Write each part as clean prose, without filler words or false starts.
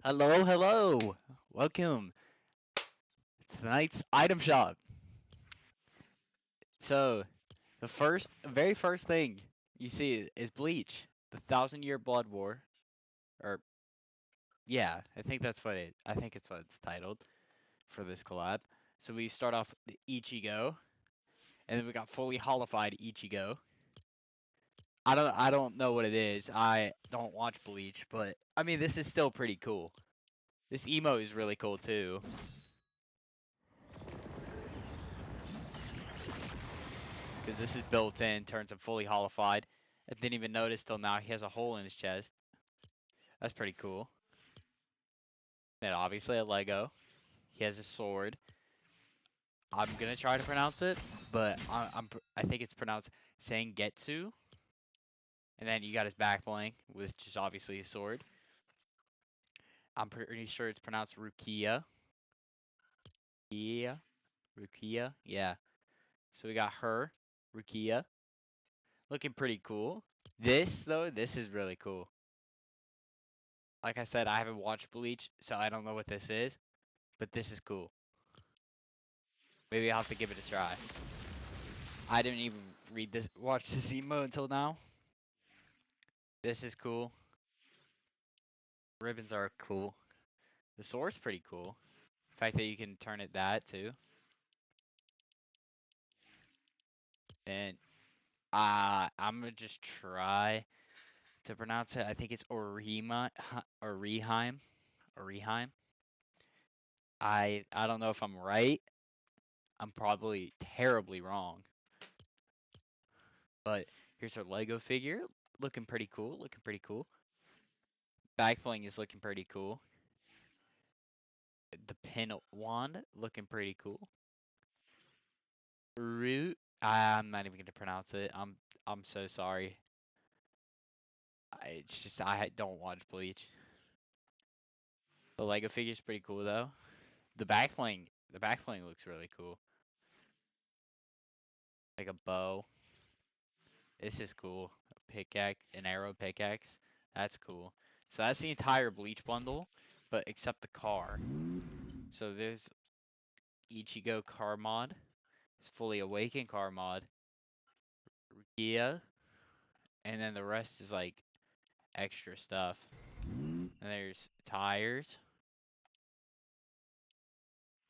Hello, hello. Welcome to tonight's item shop. So, very first thing you see is Bleach, the Thousand Year Blood War. Or yeah, I think it's what it's titled for this collab. So we start off with Ichigo, and then we got fully holified Ichigo. I don't know what it is. I don't watch Bleach, but I mean this is still pretty cool. This emo is really cool too. Because this is built in, turns him fully holified. I didn't even notice till now he has a hole in his chest. That's pretty cool. Then obviously a Lego. He has a sword. I'm gonna try to pronounce it, but I think it's pronounced Sangetsu. And then you got his back bling, which is obviously his sword. I'm pretty sure it's pronounced Rukia. Yeah, Rukia. Yeah. So we got her, Rukia, looking pretty cool. This though, this is really cool. Like I said, I haven't watched Bleach, so I don't know what this is, but this is cool. Maybe I'll have to give it a try. I didn't even watch this emo until now. This is cool. Ribbons are cool. The sword's pretty cool. The fact that you can turn it that too. And I'm gonna just try to pronounce it. I think it's Oriheim. Oriheim. I don't know if I'm right. I'm probably terribly wrong. But here's her Lego figure. Looking pretty cool. Looking pretty cool. Back bling is looking pretty cool. The pin wand looking pretty cool. Root. I'm not even gonna pronounce it. I'm so sorry. It's just I don't watch Bleach. The Lego figure's pretty cool though. The back bling looks really cool. Like a bow. This is cool. A pickaxe, an arrow pickaxe. That's cool. So that's the entire Bleach bundle, but except the car. So there's Ichigo car mod. It's fully awakened car mod. Rukia. And then the rest is like extra stuff. And there's tires.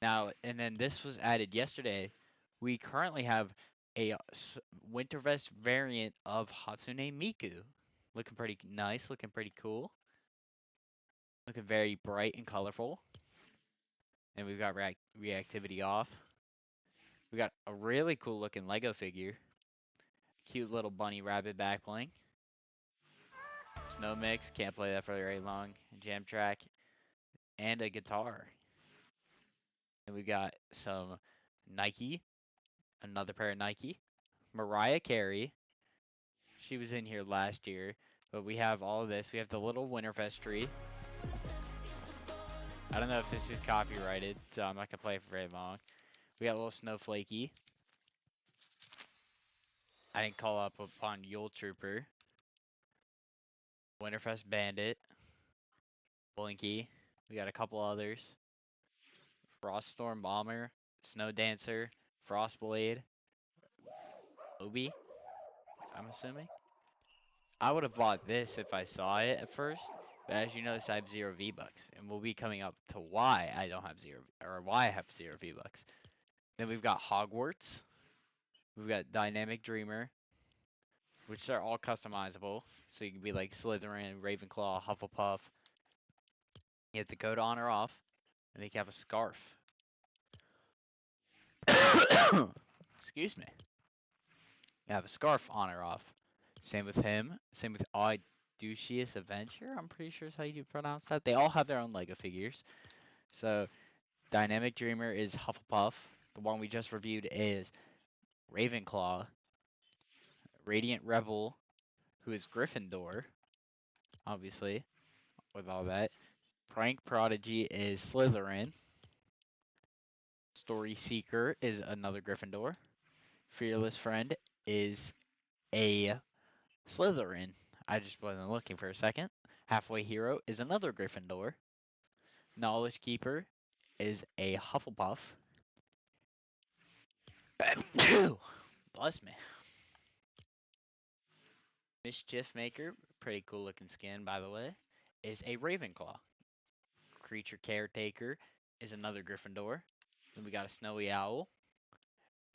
Now, and then this was added yesterday. We currently have a winter vest variant of Hatsune Miku. Looking pretty nice, looking pretty cool. Looking very bright and colorful. And we've got reactivity off. We got a really cool looking Lego figure. Cute little bunny rabbit back bling. Snow mix, can't play that for very long. Jam track. And a guitar. And we got some Nike, another pair of Nike. Mariah Carey. She was in here last year. But we have all of this. We have the little Winterfest tree. I don't know if this is copyrighted, so I'm not going to play it for very long. We got a little Snowflakey. I didn't call up upon Yule Trooper. Winterfest Bandit. Blinky. We got a couple others. Froststorm Bomber. Snow Dancer. Frostblade. Obi, I'm assuming. I would have bought this if I saw it at first, but as you notice, I have zero V-Bucks, and we'll be coming up to why I don't have zero, or why I have zero V-Bucks. Then we've got Hogwarts. We've got Dynamic Dreamer, which are all customizable, so you can be like Slytherin, Ravenclaw, Hufflepuff. You have the code on or off, and then you can have a scarf. Excuse me. You have a scarf on or off. Same with him. Same with Audacious Adventure. I'm pretty sure is how you pronounce that. They all have their own Lego figures. So Dynamic Dreamer is Hufflepuff. The one we just reviewed is Ravenclaw. Radiant Rebel, who is Gryffindor, obviously, with all that. Prank Prodigy is Slytherin. Story Seeker is another Gryffindor. Fearless Friend is a Slytherin. I just wasn't looking for a second. Halfway Hero is another Gryffindor. Knowledge Keeper is a Hufflepuff. Bless me. Mischief Maker, pretty cool looking skin by the way, is a Ravenclaw. Creature Caretaker is another Gryffindor. Then we got a Snowy Owl.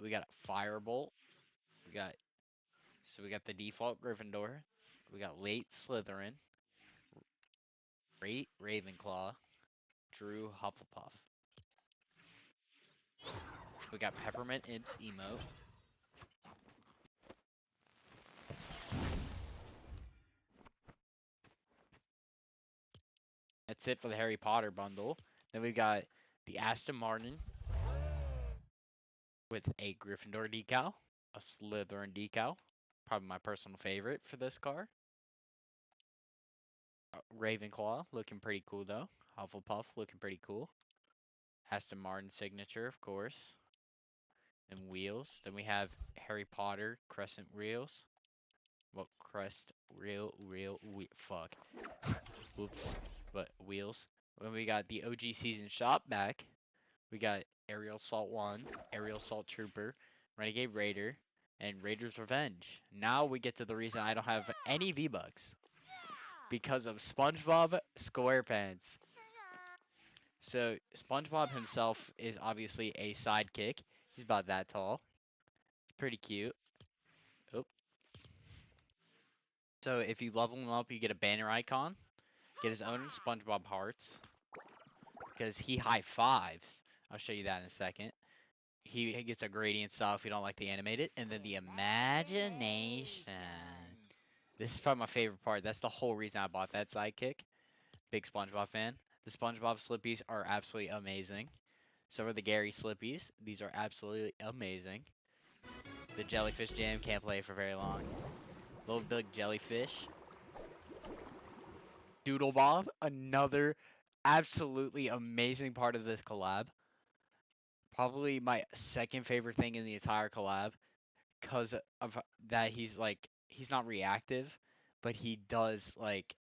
We got a Firebolt. We got we got the default Gryffindor. We got late Slytherin, Great Ravenclaw, Drew Hufflepuff. We got Peppermint Imps emote. That's it for the Harry Potter bundle. Then we got the Aston Martin with a Gryffindor decal, a Slytherin decal, probably my personal favorite for this car. Ravenclaw looking pretty cool though. Hufflepuff looking pretty cool. Aston Martin signature, of course. And wheels. Then we have Harry Potter crescent wheels. Well, crest fuck. Whoops. But wheels. When we got the OG season shop back, we got Aerial Assault 1, Aerial Assault Trooper, Renegade Raider, and Raider's Revenge. Now we get to the reason I don't have any V-Bucks. Because of SpongeBob SquarePants. So SpongeBob himself is obviously a sidekick. He's about that tall. Pretty cute. Oh. So if you level him up, you get a banner icon. Get his own SpongeBob hearts. Because he high fives. I'll show you that in a second. He gets a gradient style if you don't like the animated. And then the imagination. This is probably my favorite part. That's the whole reason I bought that sidekick. Big SpongeBob fan. The SpongeBob Slippies are absolutely amazing. So are the Gary Slippies. These are absolutely amazing. The Jellyfish Jam, can't play it for very long. Little Big Jellyfish. Doodle Bob, another absolutely amazing part of this collab. Probably my second favorite thing in the entire collab. Because of that he's not reactive, but he does like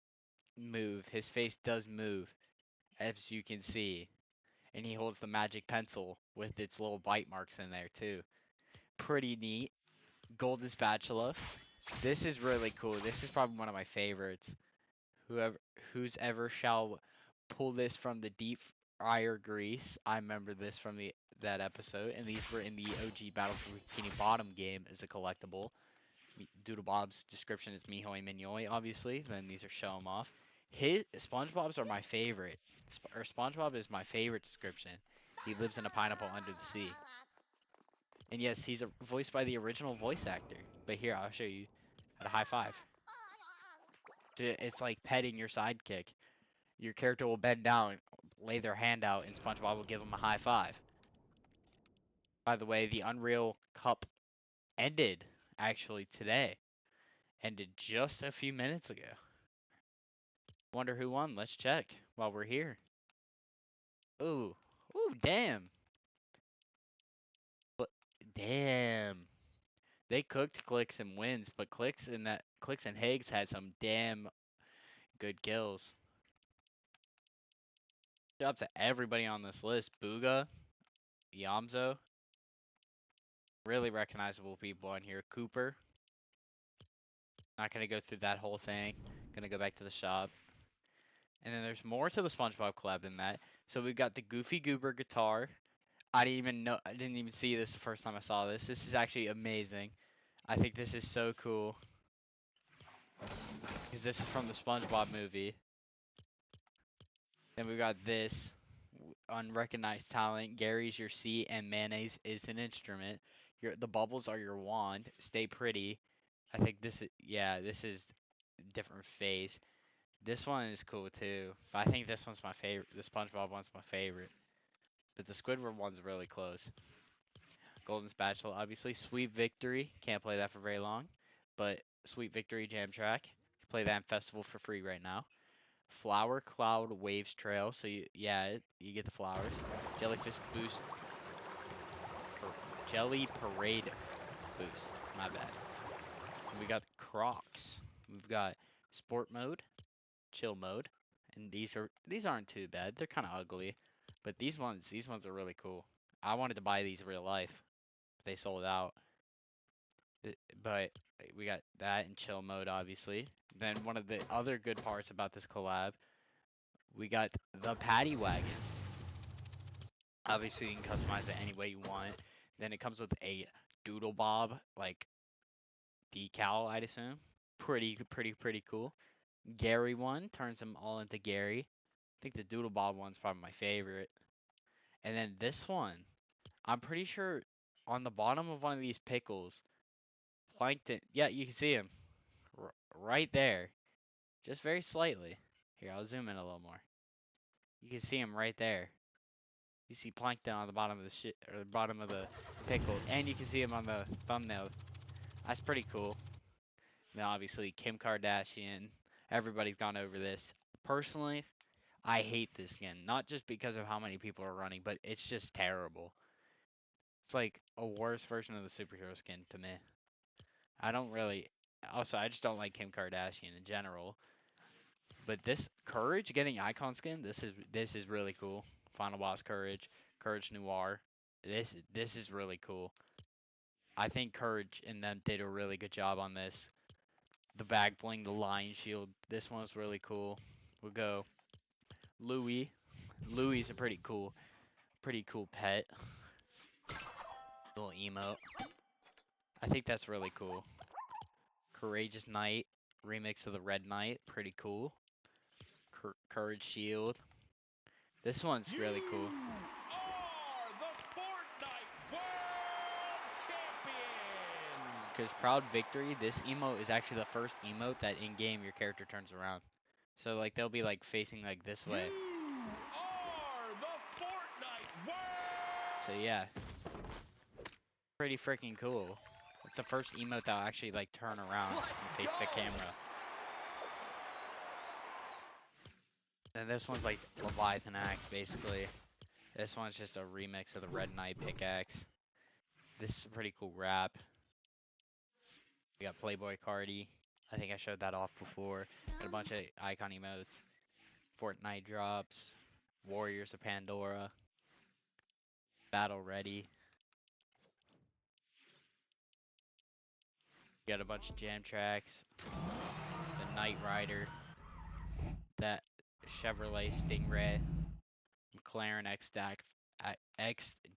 move. His face does move, as you can see. And he holds the magic pencil with its little bite marks in there too. Pretty neat. Golden spatula. This is really cool. This is probably one of my favorites. Whoever who's ever shall pull this from the deep fryer grease. I remember this from that episode, and these were in the OG Battle for Bikini Bottom game as a collectible. Doodle Bob's description is Mihoy Mignoy, obviously. Then these are show 'em off. His SpongeBob's are my favorite. SpongeBob is my favorite description. He lives in a pineapple under the sea. And yes, he's voiced by the original voice actor. But here, I'll show you at a high five. It's like petting your sidekick. Your character will bend down, lay their hand out, and SpongeBob will give him a high five. By the way, the Unreal Cup ended, actually, today. Ended just a few minutes ago. Wonder who won. Let's check while we're here. Ooh. Ooh, damn. But, damn. They cooked Clicks and wins, but Clicks and Higgs had some damn good kills. Shout out to everybody on this list. Booga, Yamzo. Really recognizable people on here. Cooper. Not gonna go through that whole thing. Gonna go back to the shop. And then there's more to the SpongeBob collab than that. So we've got the Goofy Goober guitar. I didn't even see this the first time I saw this. This is actually amazing. I think this is so cool. Because this is from the SpongeBob movie. Then we've got this. Unrecognized talent. Gary's your seat and mayonnaise is an instrument. The bubbles are your wand. Stay pretty. I think this is different phase. This one is cool too, but I think this one's my favorite. The SpongeBob one's my favorite, but the Squidward one's really close. Golden Spatula, obviously. Sweet Victory, can't play that for very long, but Sweet Victory Jam Track, you can play that in Festival for free right now. Flower Cloud Waves Trail, so you get the flowers. Jellyfish Boost, Jelly Parade Boost, my bad. And we got Crocs. We've got Sport Mode, Chill Mode, And these aren't too bad. They're kind of ugly, but these ones are really cool. I wanted to buy these real life, but they sold out. But we got that in chill mode, obviously. Then one of the other good parts about this collab, we got the paddy wagon. Obviously, you can customize it any way you want. Then it comes with a doodle bob like decal, I'd assume. Pretty cool. Gary one turns them all into Gary. I think the doodle bob one's probably my favorite. And then this one, I'm pretty sure on the bottom of one of these pickles, plankton. Yeah, you can see him right there, just very slightly. Here, I'll zoom in a little more. You can see him right there. You see plankton on the bottom of the shit or the bottom of the pickle, and you can see him on the thumbnail. That's pretty cool. Now, obviously, Kim Kardashian. Everybody's gone over this. Personally, I hate this skin, not just because of how many people are running, but it's just terrible. It's like a worse version of the superhero skin to me. I don't really. Also, I just don't like Kim Kardashian in general. But this Courage getting icon skin, this is really cool. Final boss Courage, Courage Noir. This is really cool. I think Courage and them did a really good job on this. The back bling, the lion shield. This one's really cool. We'll go Louis. Louis is a pretty cool pet. Little emote. I think that's really cool. Courageous Knight, remix of the Red Knight, pretty cool. Courage Shield. This one's really cool. Are the Fortnite World Champion! Because Proud Victory, this emote is actually the first emote that in-game your character turns around. So like they'll be like facing like this way. You are the Fortnite World! So yeah, pretty freaking cool. It's the first emote that'll actually like turn around and face the camera. And this one's like Leviathan Axe basically. This one's just a remix of the Red Knight pickaxe. This is a pretty cool wrap. We got Playboy Cardi. I think I showed that off before. Got a bunch of icon emotes. Fortnite drops. Warriors of Pandora. Battle Ready. Got a bunch of jam tracks. The Knight Rider. That Chevrolet Stingray. McLaren X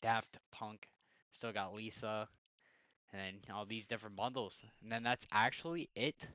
Daft Punk. Still got Lisa. And then all these different bundles. And then that's actually it